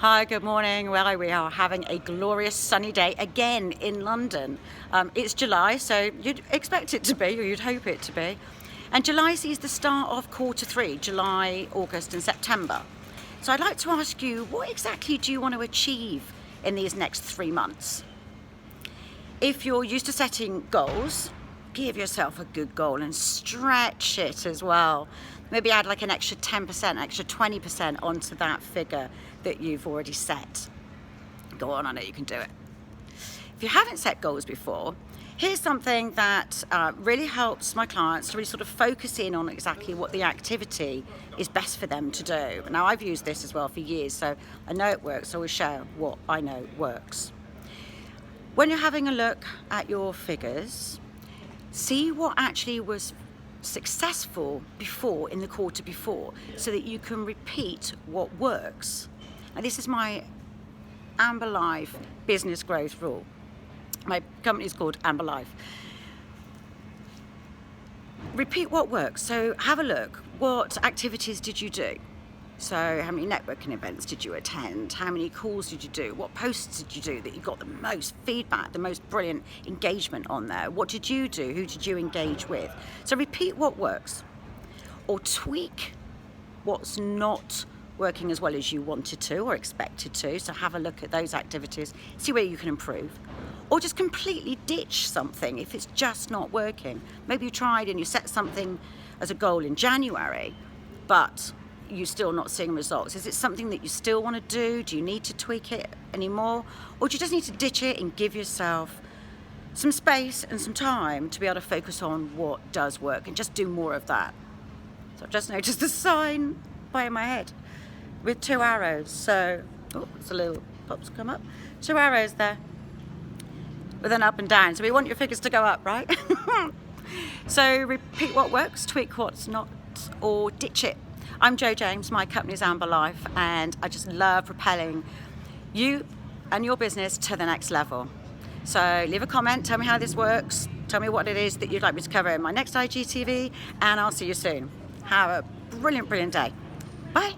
Hi, good morning. Well, we are having a glorious sunny day again in London. It's July, so you'd expect it to be, or you'd hope it to be. And July sees the start of quarter three, July, August and September. So I'd like to ask you, what exactly do you want to achieve in these next 3 months? If you're used to setting goals, give yourself a good goal and stretch it as well. Maybe add like an extra 10%, extra 20% onto that figure that you've already set. Go on, I know you can do it. If you haven't set goals before, here's something that really helps my clients to really sort of focus in on exactly what the activity is best for them to do. Now, I've used this as well for years, so I know it works, so I will share what I know works. When you're having a look at your figures, see what actually was successful before in the quarter before, so that you can repeat what works. Now, this is my Amber Life business growth rule. My company is called Amber Life. Repeat what works. So have a look. What activities did you do? So how many networking events did you attend? How many calls did you do? What posts did you do that you got the most feedback, the most brilliant engagement on there? What did you do? Who did you engage with? So repeat what works, or tweak what's not working as well as you wanted to or expected to. So have a look at those activities, see where you can improve. Or just completely ditch something if it's just not working. Maybe you tried and you set something as a goal in January, but you're still not seeing results. Is it something that you still want to do? Do you need to tweak it anymore? Or do you just need to ditch it and give yourself some space and some time to be able to focus on what does work and just do more of that? So I've just noticed a sign by my head with 2 arrows. So, oh, it's a little pops come up. 2 arrows there with an up and down. So we want your figures to go up, right? So repeat what works, tweak what's not, or ditch it. I'm Jo James, my company is Amber Life, and I just love propelling you and your business to the next level. So leave a comment, tell me how this works, tell me what it is that you'd like me to cover in my next IGTV, and I'll see you soon. Have a brilliant, brilliant day. Bye.